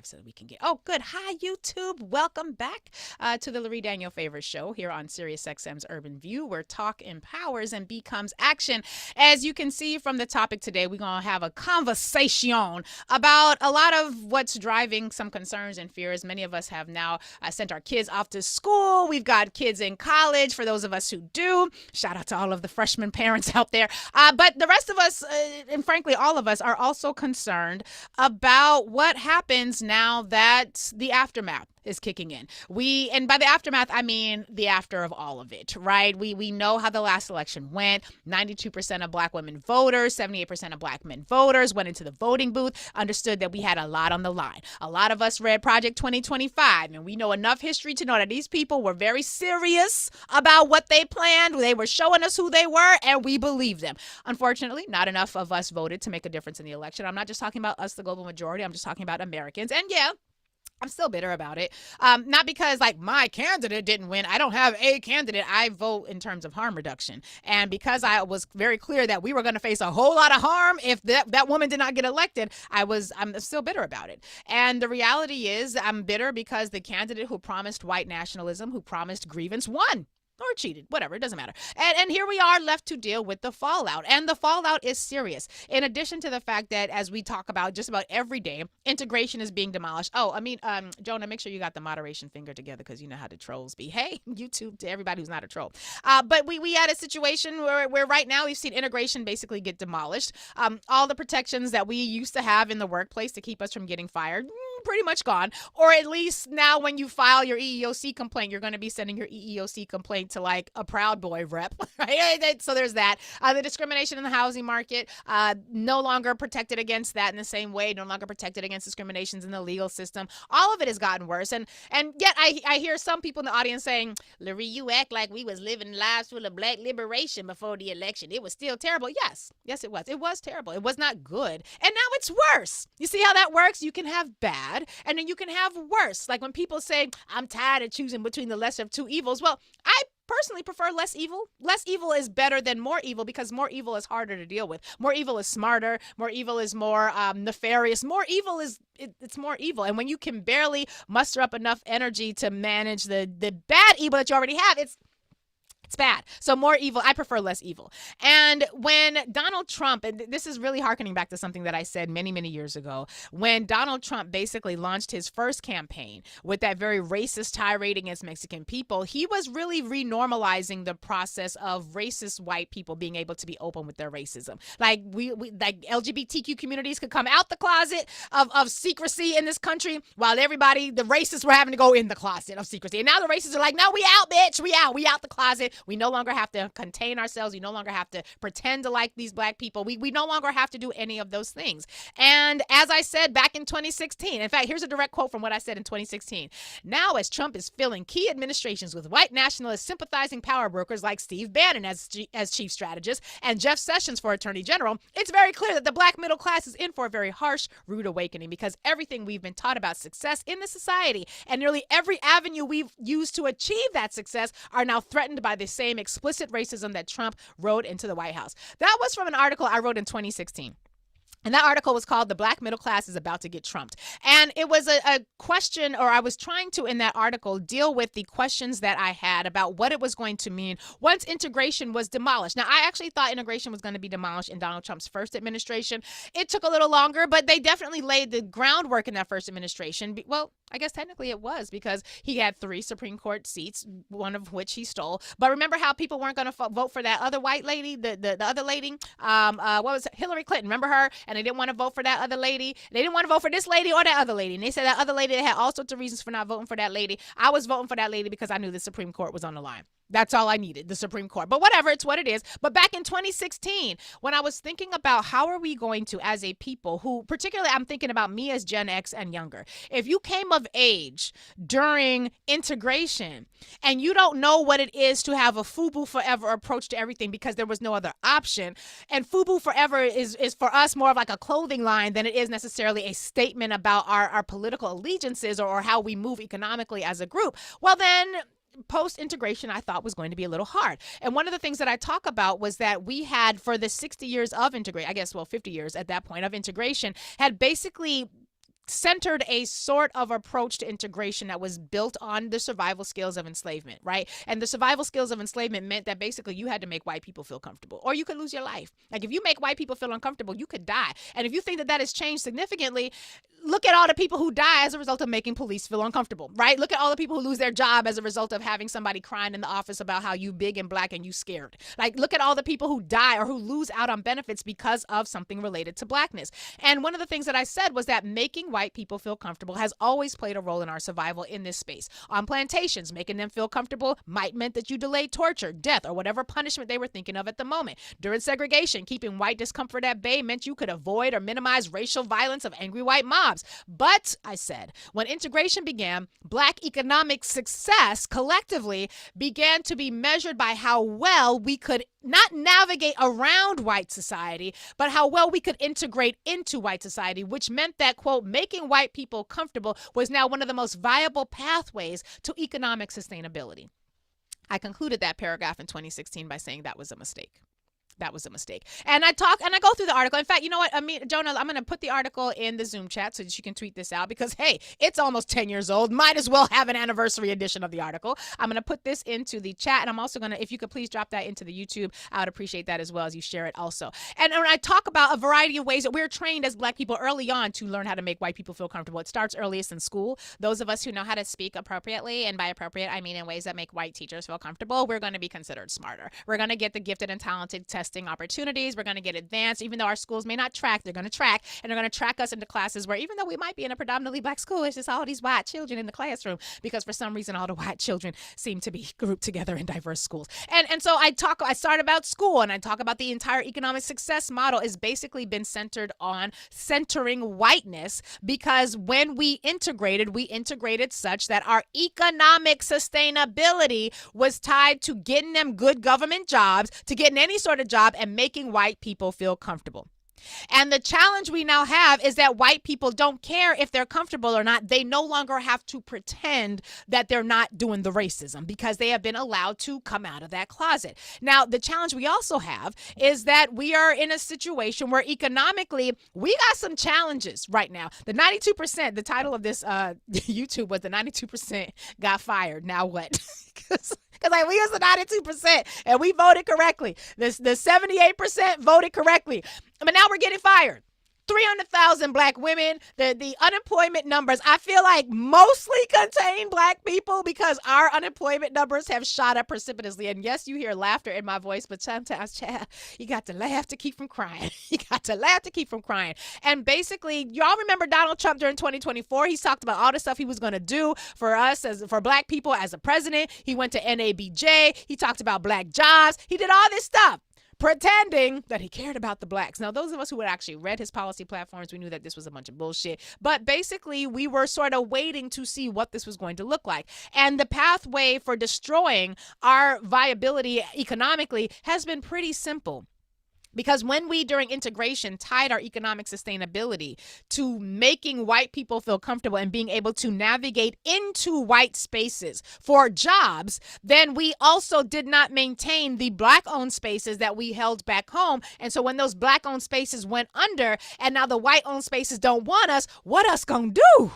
so that we can get. Oh, good. Hi, YouTube. Welcome back to the Lurie Daniel Favors Show here on SiriusXM's Urban View, where talk empowers and becomes action. As you can see from the topic today, we're going to have a conversation about a lot of what's driving some concerns and fears. Many of us have now sent our kids off to school. We've got kids in college for those of us who do. Shout out to all of the freshman parents out there. But the rest of us, and frankly, all of us, are also concerned about what happens now that the aftermath is kicking in. And by the aftermath, I mean the after of all of it, right? We know how the last election went. 92% of black women voters, 78% of black men voters went into the voting booth, understood that we had a lot on the line. A lot of us read Project 2025, and we know enough history to know that these people were very serious about what they planned. They were showing us who they were, and we believed them. Unfortunately, not enough of us voted to make a difference in the election. I'm not just talking about us, the global majority. I'm just talking about Americans. And yeah, I'm still bitter about it. Not because like my candidate didn't win. I don't have a candidate. I vote in terms of harm reduction. And because I was very clear that we were going to face a whole lot of harm if that woman did not get elected, I'm still bitter about it. And the reality is I'm bitter because the candidate who promised white nationalism, who promised grievance, won. Or cheated, whatever, it doesn't matter. And here we are left to deal with the fallout. And the fallout is serious. In addition to the fact that, as we talk about just about every day, integration is being demolished. Oh, I mean, Jonah, make sure you got the moderation finger together because you know how the trolls be. Hey, YouTube, to everybody who's not a troll. But we had a situation where right now we've seen integration basically get demolished. All the protections that we used to have in the workplace to keep us from getting fired, pretty much gone. Or at least now when you file your EEOC complaint, you're going to be sending your EEOC complaint to like a Proud Boy rep, right? So there's that. The discrimination in the housing market, no longer protected against that in the same way, no longer protected against discriminations in the legal system. All of it has gotten worse. And yet I hear some people in the audience saying, Lurie, you act like we was living lives full of black liberation before the election. It was still terrible. Yes, it was. It was terrible. It was not good. And now it's worse. You see how that works? You can have bad, and then you can have worse. Like when people say, I'm tired of choosing between the lesser of two evils. Well, I personally prefer less evil. Less evil is better than more evil because more evil is harder to deal with. More evil is smarter. More evil is more nefarious. More evil is it's more evil. And when you can barely muster up enough energy to manage the bad evil that you already have, it's bad. So more evil. I prefer less evil. And when Donald Trump, and this is really hearkening back to something that I said many, many years ago, when Donald Trump basically launched his first campaign with that very racist tirade against Mexican people, he was really renormalizing the process of racist white people being able to be open with their racism. Like we like LGBTQ communities could come out the closet of secrecy in this country while everybody, the racists, were having to go in the closet of secrecy. And now the racists are like, no, we out, bitch. We out the closet. We no longer have to contain ourselves. We no longer have to pretend to like these black people. We no longer have to do any of those things. And as I said back in 2016, in fact, here's a direct quote from what I said in 2016. Now, as Trump is filling key administrations with white nationalist sympathizing power brokers like Steve Bannon as chief strategist and Jeff Sessions for attorney general, it's very clear that the black middle class is in for a very harsh, rude awakening because everything we've been taught about success in the society and nearly every avenue we've used to achieve that success are now threatened by the same explicit racism that Trump wrote into the White House. That was from an article I wrote in 2016. And that article was called The Black Middle Class is About to Get Trumped. And it was a question, or I was trying to, in that article, deal with the questions that I had about what it was going to mean once integration was demolished. Now, I actually thought integration was going to be demolished in Donald Trump's first administration. It took a little longer, but they definitely laid the groundwork in that first administration. Well, I guess technically it was because he had 3 Supreme Court seats, one of which he stole. But remember how people weren't going to vote for that other white lady, the other lady? What was it? Hillary Clinton. Remember her? And they didn't want to vote for that other lady. They didn't want to vote for this lady or that other lady. And they said that other lady, they had all sorts of reasons for not voting for that lady. I was voting for that lady because I knew the Supreme Court was on the line. That's all I needed, the Supreme Court. But whatever, it's what it is. But back in 2016, when I was thinking about how are we going to, as a people who, particularly I'm thinking about me as Gen X and younger, if you came of age during integration and you don't know what it is to have a FUBU forever approach to everything because there was no other option, and FUBU forever is for us more of like a clothing line than it is necessarily a statement about our political allegiances or how we move economically as a group, well then, post-integration, I thought was going to be a little hard. And one of the things that I talk about was that we had, for the 60 years of integration, 50 years at that point of integration, had basically centered a sort of approach to integration that was built on the survival skills of enslavement, right? And the survival skills of enslavement meant that basically you had to make white people feel comfortable or you could lose your life. Like if you make white people feel uncomfortable, you could die. And if you think that that has changed significantly, look at all the people who die as a result of making police feel uncomfortable, right? Look at all the people who lose their job as a result of having somebody crying in the office about how you big and black and you scared. Like look at all the people who die or who lose out on benefits because of something related to blackness. And one of the things that I said was that making white people feel comfortable has always played a role in our survival in this space. On plantations, making them feel comfortable might meant that you delayed torture, death, or whatever punishment they were thinking of at the moment. During segregation, keeping white discomfort at bay meant you could avoid or minimize racial violence of angry white mobs. But, I said, when integration began, black economic success collectively began to be measured by how well we could not navigate around white society, but how well we could integrate into white society, which meant that, quote, making white people comfortable was now one of the most viable pathways to economic sustainability. I concluded that paragraph in 2016 by saying that was a mistake. That was a mistake. And I go through the article. In fact, you know what? I mean, Jonah, I'm going to put the article in the Zoom chat so that you can tweet this out because, hey, it's almost 10 years old. Might as well have an anniversary edition of the article. I'm going to put this into the chat. And I'm also going to, if you could please drop that into the YouTube, I would appreciate that as well as you share it also. And when I talk about a variety of ways that we're trained as black people early on to learn how to make white people feel comfortable. It starts earliest in school. Those of us who know how to speak appropriately, and by appropriate, I mean in ways that make white teachers feel comfortable, we're going to be considered smarter. We're going to get the gifted and talented testing opportunities. We're going to get advanced, even though our schools may not track, they're going to track, and they're going to track us into classes where even though we might be in a predominantly black school, it's just all these white children in the classroom because for some reason all the white children seem to be grouped together in diverse schools. And so I start about school and I talk about the entire economic success model has basically been centered on centering whiteness because when we integrated such that our economic sustainability was tied to getting them good government jobs, to getting any sort of job and making white people feel comfortable. And the challenge we now have is that white people don't care if they're comfortable or not. They no longer have to pretend that they're not doing the racism because they have been allowed to come out of that closet. Now, the challenge we also have is that we are in a situation where economically we got some challenges right now. The 92%, the title of this YouTube was the 92% got fired. Now what? Because like we was the 92% and we voted correctly. The 78% voted correctly. But now we're getting fired. 300,000 black women. The unemployment numbers, I feel like mostly contain black people because our unemployment numbers have shot up precipitously. And yes, you hear laughter in my voice, but sometimes, child, you got to laugh to keep from crying. You got to laugh to keep from crying. And basically, y'all remember Donald Trump during 2024? He talked about all the stuff he was going to do for us, for black people as a president. He went to NABJ. He talked about black jobs. He did all this stuff, pretending that he cared about the blacks. Now, those of us who had actually read his policy platforms, we knew that this was a bunch of bullshit. But basically, we were sort of waiting to see what this was going to look like. And the pathway for destroying our viability economically has been pretty simple. Because when we, during integration, tied our economic sustainability to making white people feel comfortable and being able to navigate into white spaces for jobs, then we also did not maintain the black-owned spaces that we held back home. And so when those black-owned spaces went under and now the white-owned spaces don't want us, what us gonna do?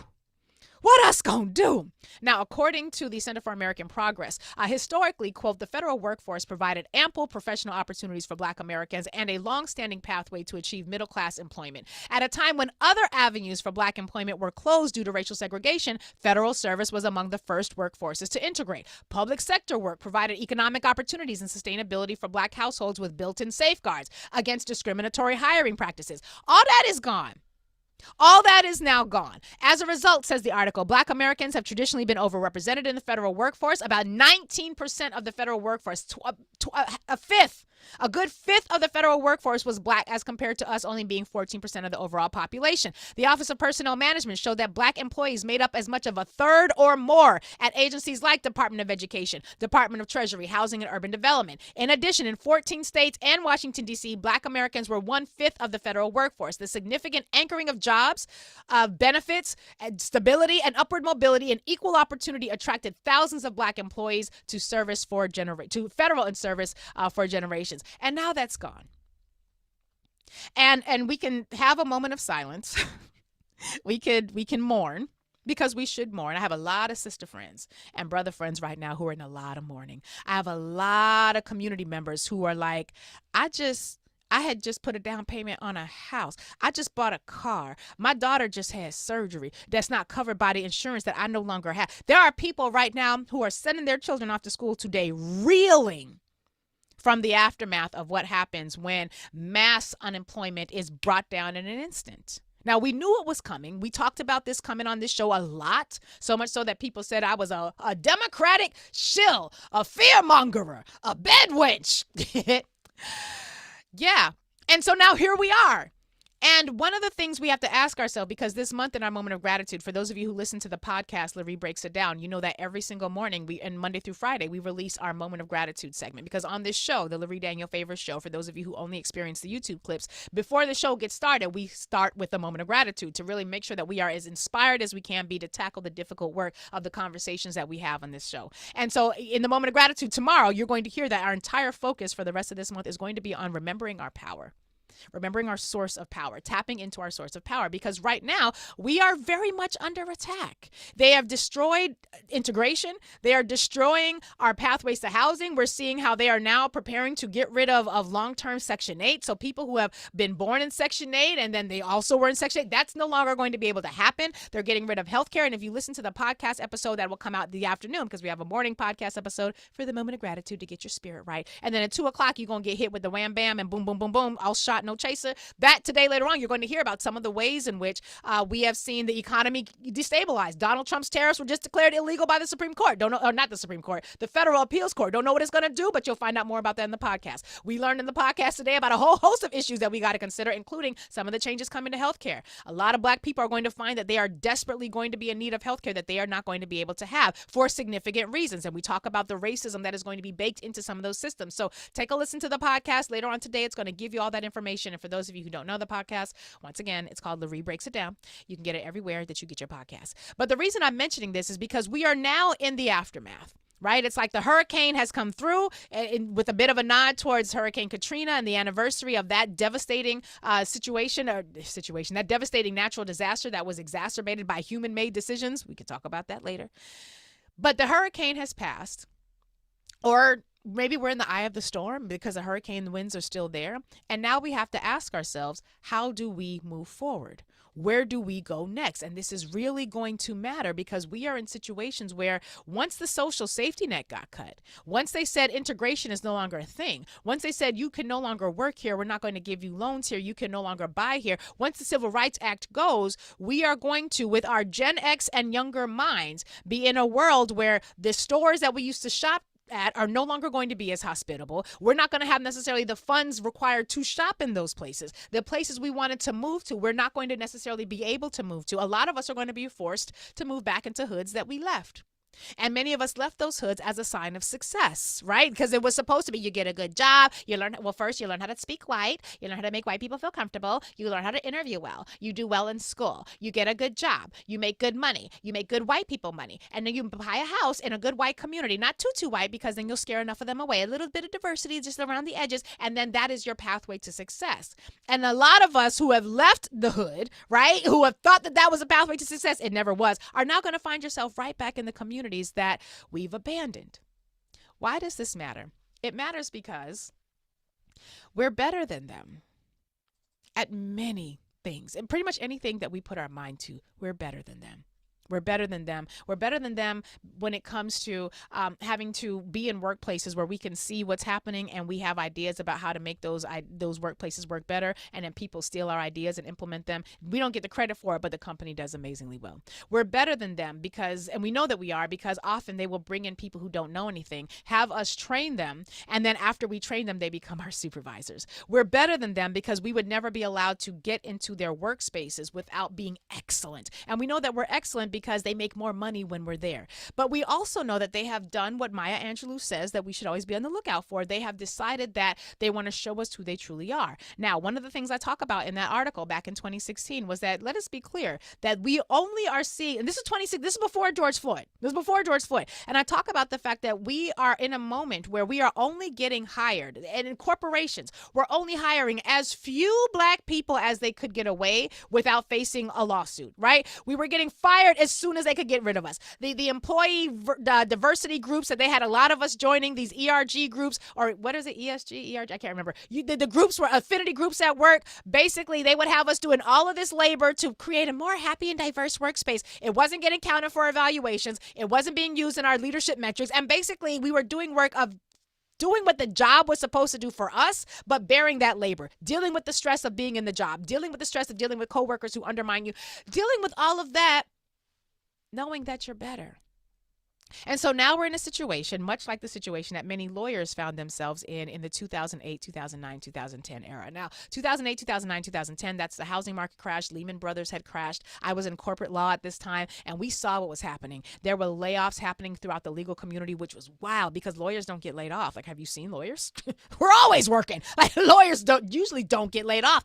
What us gonna do? Now, according to the Center for American Progress, historically, quote, the federal workforce provided ample professional opportunities for black Americans and a long-standing pathway to achieve middle-class employment. At a time when other avenues for black employment were closed due to racial segregation, federal service was among the first workforces to integrate. Public sector work provided economic opportunities and sustainability for black households with built-in safeguards against discriminatory hiring practices. All that is gone. All that is now gone. As a result, says the article, black Americans have traditionally been overrepresented in the federal workforce. About 19% of the federal workforce, a good fifth of the federal workforce was black as compared to us only being 14% of the overall population. The Office of Personnel Management showed that black employees made up as much of a third or more at agencies like Department of Education, Department of Treasury, Housing and Urban Development. In addition, in 14 states and Washington, D.C., black Americans were 1/5 of the federal workforce. The significant anchoring of jobs, benefits, and stability and upward mobility and equal opportunity attracted thousands of black employees to service to federal and service for generations. And now that's gone. And we can have a moment of silence we can mourn because we should mourn. I have a lot of sister friends and brother friends right now who are in a lot of mourning. I have a lot of community members who are like, I had just put a down payment on a house. I just bought a car. My daughter just had surgery that's not covered by the insurance that I no longer have. There are people right now who are sending their children off to school today reeling from the aftermath of what happens when mass unemployment is brought down in an instant. Now, we knew it was coming. We talked about this coming on this show a lot, so much so that people said I was a Democratic shill, a fearmongerer, a bedwench. Yeah. And so now here we are. And one of the things we have to ask ourselves, because this month in our moment of gratitude, for those of you who listen to the podcast, Lurie Breaks It Down, you know that every single morning, and Monday through Friday, we release our moment of gratitude segment. Because on this show, the Lurie Daniel Favors Show, for those of you who only experience the YouTube clips, before the show gets started, we start with a moment of gratitude to really make sure that we are as inspired as we can be to tackle the difficult work of the conversations that we have on this show. And so in the moment of gratitude tomorrow, you're going to hear that our entire focus for the rest of this month is going to be on remembering our power. Remembering our source of power, tapping into our source of power, because right now we are very much under attack. They have destroyed integration. They are destroying our pathways to housing. We're seeing how they are now preparing to get rid of long-term Section 8. So people who have been born in Section 8 and then they also were in Section 8, that's no longer going to be able to happen. They're getting rid of healthcare. And if you listen to the podcast episode that will come out the afternoon, because we have a morning podcast episode for the moment of gratitude to get your spirit right. And then at 2 o'clock, you're going to get hit with the wham, bam, and boom, boom, boom, boom, all shot, no chaser. That today, later on, you're going to hear about some of the ways in which we have seen the economy destabilize. Donald Trump's tariffs were just declared illegal by the Supreme Court. Don't know, or not the Supreme Court, the Federal Appeals Court. Don't know what it's going to do, but you'll find out more about that in the podcast. We learned in the podcast today about a whole host of issues that we got to consider, including some of the changes coming to healthcare. A lot of Black people are going to find that they are desperately going to be in need of healthcare that they are not going to be able to have for significant reasons. And we talk about the racism that is going to be baked into some of those systems. So take a listen to the podcast later on today. It's going to give you all that information. And for those of you who don't know the podcast, once again, it's called Lurie Breaks It Down. You can get it everywhere that you get your podcast. But the reason I'm mentioning this is because we are now in the aftermath. Right? It's like the hurricane has come through with a bit of a nod towards Hurricane Katrina and the anniversary of that devastating that devastating natural disaster that was exacerbated by human-made decisions. We could talk about that later. But the hurricane has passed, or maybe we're in the eye of the storm because the hurricane winds are still there. And now we have to ask ourselves, how do we move forward? Where do we go next? And this is really going to matter because we are in situations where once the social safety net got cut, once they said integration is no longer a thing, once they said you can no longer work here, we're not going to give you loans here, you can no longer buy here, once the Civil Rights Act goes, we are going to, with our Gen X and younger minds, be in a world where the stores that we used to shop at are no longer going to be as hospitable. We're not going to have necessarily the funds required to shop in those places. The places we wanted to move to, we're not going to necessarily be able to move to. A lot of us are going to be forced to move back into hoods that we left. And many of us left those hoods as a sign of success, right? Because it was supposed to be you get a good job. You learn, well, first you learn how to speak white. You learn how to make white people feel comfortable. You learn how to interview well. You do well in school. You get a good job. You make good money. You make good white people money. And then you buy a house in a good white community. Not too white because then you'll scare enough of them away. A little bit of diversity just around the edges. And then that is your pathway to success. And a lot of us who have left the hood, right, who have thought that that was a pathway to success, it never was, are now going to find yourself right back in the communities that we've abandoned. Why does this matter? It matters because we're better than them at many things. And pretty much anything that we put our mind to, we're better than them. We're better than them. We're better than them when it comes to having to be in workplaces where we can see what's happening and we have ideas about how to make those workplaces work better, and then people steal our ideas and implement them. We don't get the credit for it, but the company does amazingly well. We're better than them because, and we know that we are, because often they will bring in people who don't know anything, have us train them, and then after we train them, they become our supervisors. We're better than them because we would never be allowed to get into their workspaces without being excellent. And we know that we're excellent because they make more money when we're there. But we also know that they have done what Maya Angelou says that we should always be on the lookout for. They have decided that they want to show us who they truly are. Now, one of the things I talk about in that article back in 2016 was that, let us be clear, that we only are seeing, and this is 26, this is before George Floyd. This is before George Floyd. And I talk about the fact that we are in a moment where we are only getting hired, and in corporations, we're only hiring as few black people as they could get away without facing a lawsuit, right? We were getting fired as soon as they could get rid of us. The employee diversity groups that they had a lot of us joining, these ERG groups, or what is it, ESG, ERG, I can't remember. The groups were affinity groups at work. Basically, they would have us doing all of this labor to create a more happy and diverse workspace. It wasn't getting counted for evaluations. It wasn't being used in our leadership metrics. And basically, we were doing work of doing what the job was supposed to do for us, but bearing that labor, dealing with the stress of being in the job, dealing with the stress of dealing with coworkers who undermine you, dealing with all of that, knowing that you're better. And so now we're in a situation, much like the situation that many lawyers found themselves in the 2008, 2009, 2010 era. Now, 2008, 2009, 2010, that's the housing market crash. Lehman Brothers had crashed. I was in corporate law at this time, and we saw what was happening. There were layoffs happening throughout the legal community, which was wild because lawyers don't get laid off. Like, have you seen lawyers? We're always working. Like, lawyers usually don't get laid off,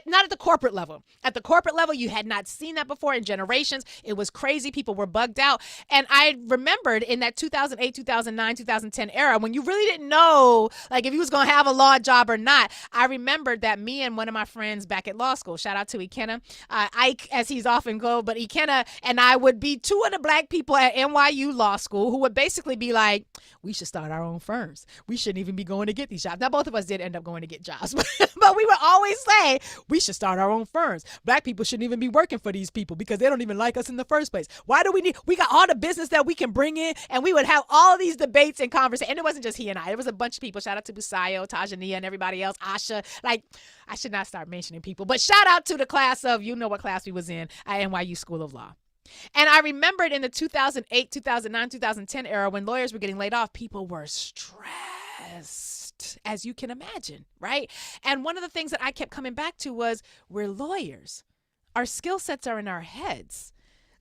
not at the corporate level. At the corporate level, you had not seen that before in generations. It was crazy. People were bugged out. And I remember in that 2008, 2009, 2010 era, when you really didn't know, like, if you was going to have a law job or not, I remembered that me and one of my friends back at law school, shout out to Ikenna, Ike, as he's often called, but Ikenna and I would be two of the black people at NYU Law School who would basically be like, we should start our own firms. We shouldn't even be going to get these jobs. Now, both of us did end up going to get jobs, but we would always say, we should start our own firms. Black people shouldn't even be working for these people because they don't even like us in the first place. Why do we got all the business that we can bring in, and we would have all of these debates and conversations. And it wasn't just he and I. It was a bunch of people. Shout out to Busayo, Tajania, and everybody else. Asha. Like, I should not start mentioning people, but shout out to the class of, you know what class we was in at NYU School of Law. And I remembered in the 2008, 2009, 2010 era when lawyers were getting laid off, people were stressed, as you can imagine, right? And one of the things that I kept coming back to was, we're lawyers. Our skill sets are in our heads.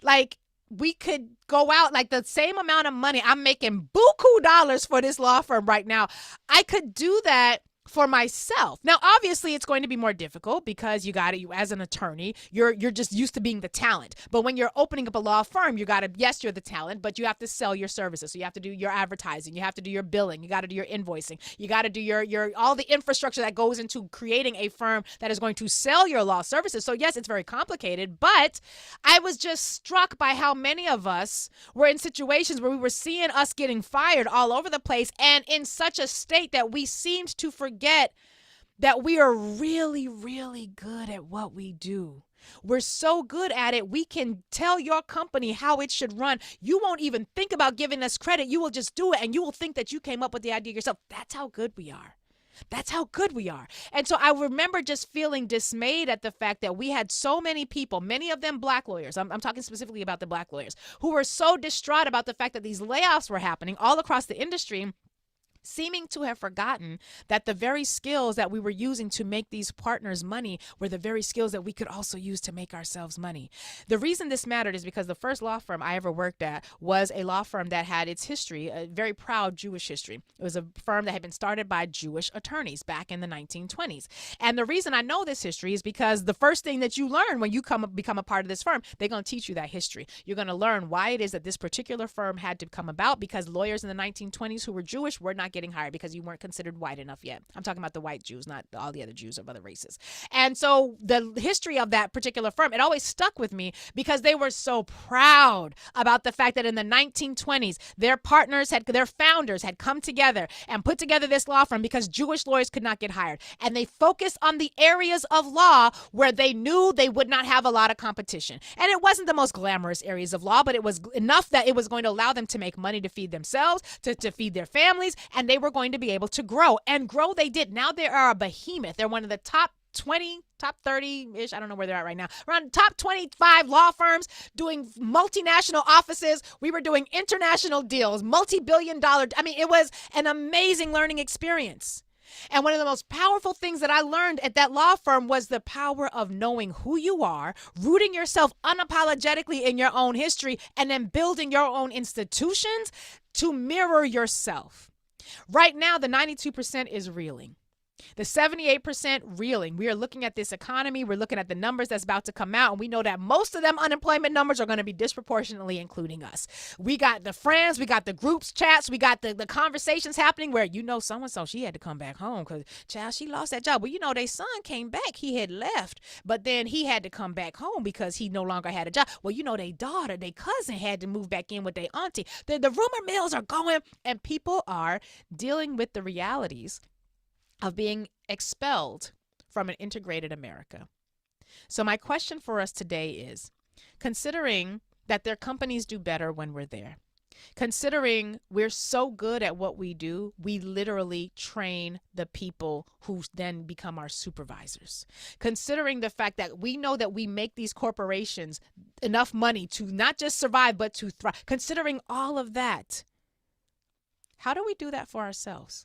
Like, we could go out, like, the same amount of money. I'm making buku dollars for this law firm right now. I could do that for myself. Now, obviously, it's going to be more difficult because you as an attorney, you're just used to being the talent. But when you're opening up a law firm, yes, you're the talent, but you have to sell your services. So you have to do your advertising, you have to do your billing, you got to do your invoicing, you got to do your all the infrastructure that goes into creating a firm that is going to sell your law services. So yes, it's very complicated, but I was just struck by how many of us were in situations where we were seeing us getting fired all over the place and in such a state that we seemed to forget that we are really, really good at what we do. We're so good at it, we can tell your company how it should run. You won't even think about giving us credit. You will just do it, and you will think that you came up with the idea yourself. That's how good we are. That's how good we are. And so I remember just feeling dismayed at the fact that we had so many people, many of them black lawyers, I'm talking specifically about the black lawyers, who were so distraught about the fact that these layoffs were happening all across the industry, seeming to have forgotten that the very skills that we were using to make these partners money were the very skills that we could also use to make ourselves money. The reason this mattered is because the first law firm I ever worked at was a law firm that had its history, a very proud Jewish history. It was a firm that had been started by Jewish attorneys back in the 1920s. And the reason I know this history is because the first thing that you learn when you become a part of this firm, they're going to teach you that history. You're going to learn why it is that this particular firm had to come about, because lawyers in the 1920s who were Jewish were not getting hired because you weren't considered white enough yet. I'm talking about the white Jews, not all the other Jews of other races. And so the history of that particular firm, it always stuck with me because they were so proud about the fact that in the 1920s, their founders had come together and put together this law firm because Jewish lawyers could not get hired. And they focused on the areas of law where they knew they would not have a lot of competition. And it wasn't the most glamorous areas of law, but it was enough that it was going to allow them to make money to feed themselves, to feed their families, and they were going to be able to grow. And grow they did. Now they are a behemoth. They're one of the top 20, top 30-ish, I don't know where they're at right now, around top 25 law firms doing multinational offices. We were doing international deals, multi-billion dollar. I mean, it was an amazing learning experience. And one of the most powerful things that I learned at that law firm was the power of knowing who you are, rooting yourself unapologetically in your own history, and then building your own institutions to mirror yourself. Right now, the 92% is reeling. The 78% reeling. We are looking at this economy. We're looking at the numbers that's about to come out. And we know that most of them unemployment numbers are going to be disproportionately including us. We got the friends. We got the groups chats. We got the conversations happening where, so-and-so, she had to come back home because, child, she lost that job. Well, their son came back. He had left. But then he had to come back home because he no longer had a job. Well, their daughter, their cousin had to move back in with their auntie. The rumor mills are going, and people are dealing with the realities of being expelled from an integrated America. So my question for us today is, considering that their companies do better when we're there, considering we're so good at what we do, we literally train the people who then become our supervisors. Considering the fact that we know that we make these corporations enough money to not just survive, but to thrive, considering all of that, how do we do that for ourselves?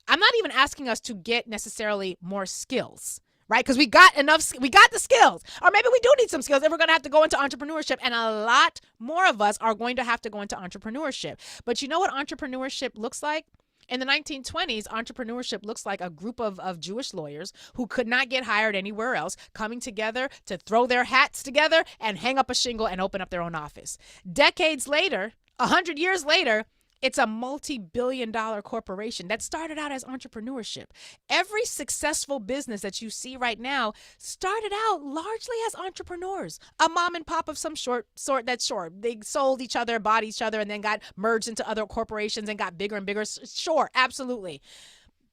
I'm not even asking us to get necessarily more skills, right? Because we got the skills. Or maybe we do need some skills and we're going to have to go into entrepreneurship. And a lot more of us are going to have to go into entrepreneurship. But you know what entrepreneurship looks like? In the 1920s, entrepreneurship looks like a group of Jewish lawyers who could not get hired anywhere else coming together to throw their hats together and hang up a shingle and open up their own office. Decades later, 100 years later, it's a multi-billion-dollar corporation that started out as entrepreneurship. Every successful business that you see right now started out largely as entrepreneurs. A mom and pop of some sort. They sold each other, bought each other, and then got merged into other corporations and got bigger and bigger. Sure, absolutely.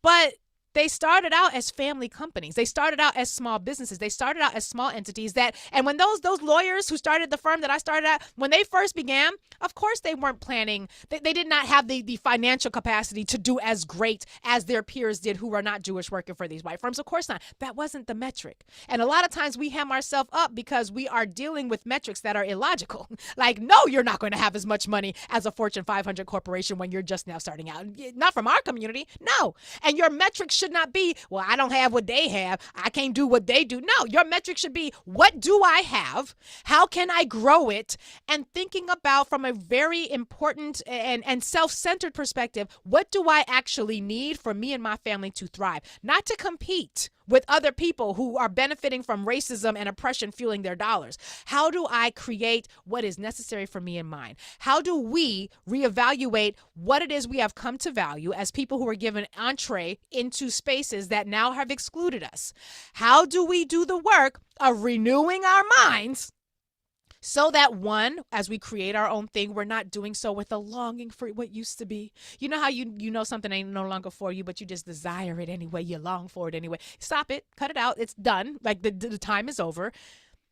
But they started out as family companies. They started out as small businesses. They started out as small entities and when those lawyers who started the firm that I started at, when they first began, of course they weren't planning. They did not have the financial capacity to do as great as their peers did who were not Jewish working for these white firms. Of course not. That wasn't the metric. And a lot of times we hem ourselves up because we are dealing with metrics that are illogical. Like, no, you're not going to have as much money as a Fortune 500 corporation when you're just now starting out. Not from our community. No. And your metrics should not be, well, I don't have what they have. I can't do what they do. No, your metric should be, what do I have? How can I grow it? And thinking about from a very important and self-centered perspective, what do I actually need for me and my family to thrive? Not to compete with other people who are benefiting from racism and oppression fueling their dollars. How do I create what is necessary for me and mine? How do we reevaluate what it is we have come to value as people who are given entree into spaces that now have excluded us? How do we do the work of renewing our minds so that, one, as we create our own thing, we're not doing so with a longing for what used to be. You know how you know something ain't no longer for you, but you just desire it anyway. You long for it anyway. Stop it. Cut it out. It's done. Like the time is over.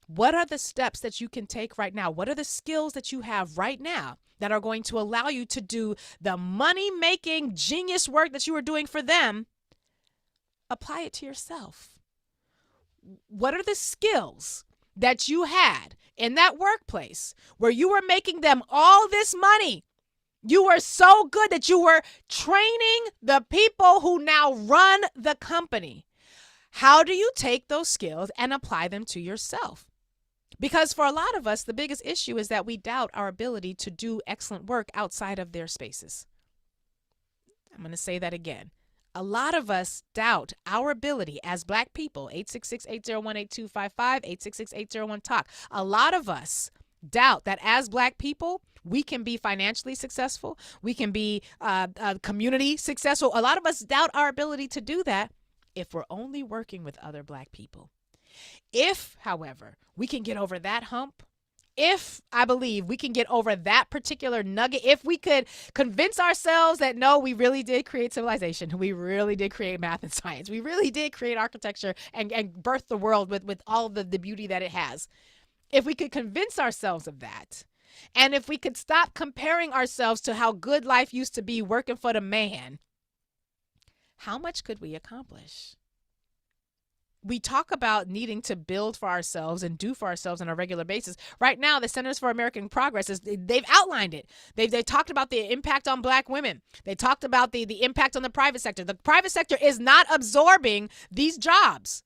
What are the steps that you can take right now? What are the skills that you have right now that are going to allow you to do the money-making genius work that you were doing for them? Apply it to yourself. What are the skills that you had in that workplace where you were making them all this money? You were so good that you were training the people who now run the company. How do you take those skills and apply them to yourself? Because for a lot of us, the biggest issue is that we doubt our ability to do excellent work outside of their spaces. I'm going to say that again. A lot of us doubt our ability as Black people, 866-801-8255, 866-801-TALK. A lot of us doubt that as Black people, we can be financially successful. We can be community successful. A lot of us doubt our ability to do that if we're only working with other Black people. If, however, we can get over that hump, if I believe we can get over that particular nugget, if we could convince ourselves that, no, we really did create civilization, we really did create math and science, we really did create architecture and birth the world with all the beauty that it has. If we could convince ourselves of that, and if we could stop comparing ourselves to how good life used to be working for the man, how much could we accomplish? we talk about needing to build for ourselves and do for ourselves on a regular basis. Right now, the Centers for American Progress they've outlined it. They've talked about the impact on Black women. They talked about the impact on the private sector. The private sector is not absorbing these jobs,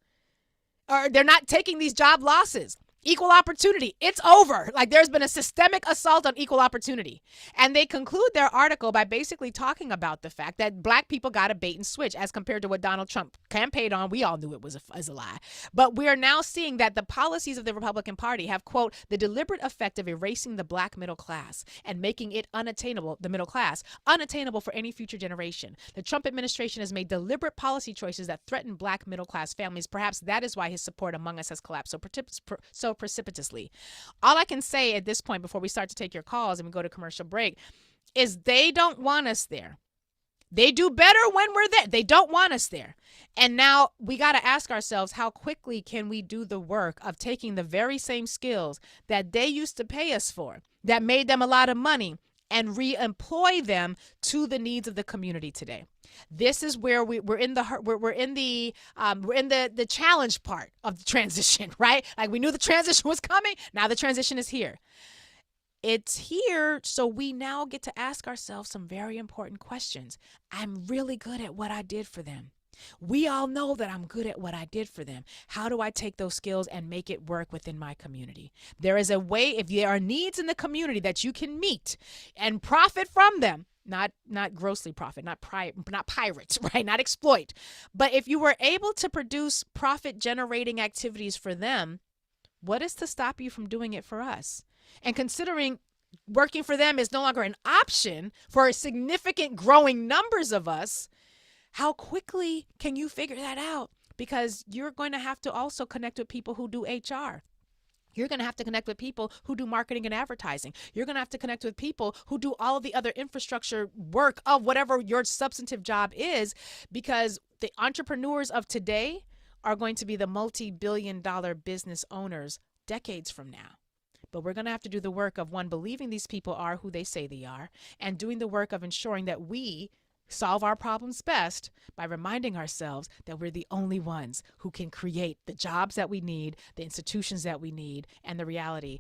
or they're not taking these job losses. Equal opportunity, it's over. Like, there's been a systemic assault on equal opportunity. And they conclude their article by basically talking about the fact that Black people got a bait and switch as compared to what Donald Trump campaigned on. We all knew it was a lie. But we are now seeing that the policies of the Republican Party have, quote, the deliberate effect of erasing the Black middle class and making it unattainable, the middle class, unattainable for any future generation. The Trump administration has made deliberate policy choices that threaten Black middle class families. Perhaps that is why his support among us has collapsed so precipitously. All I can say at this point before we start to take your calls and we go to commercial break is they don't want us there. They do better when we're there. They don't want us there. And now we got to ask ourselves, how quickly can we do the work of taking the very same skills that they used to pay us for, that made them a lot of money, and re-employ them to the needs of the community today? This is where we're in the challenge part of the transition, right? Like, we knew the transition was coming. Now the transition is here. It's here, so we now get to ask ourselves some very important questions. I'm really good at what I did for them. We all know that I'm good at what I did for them. How do I take those skills and make it work within my community? There is a way, if there are needs in the community that you can meet and profit from them, not grossly profit, not pirate, right? Not exploit. But if you were able to produce profit generating activities for them, what is to stop you from doing it for us? And considering working for them is no longer an option for significant growing numbers of us, how quickly can you figure that out? Because you're going to have to also connect with people who do HR. You're going to have to connect with people who do marketing and advertising. You're going to have to connect with people who do all of the other infrastructure work of whatever your substantive job is, because the entrepreneurs of today are going to be the multi-billion-dollar business owners decades from now. But we're going to have to do the work of, one, believing these people are who they say they are, and doing the work of ensuring that we solve our problems best by reminding ourselves that we're the only ones who can create the jobs that we need, the institutions that we need, and the reality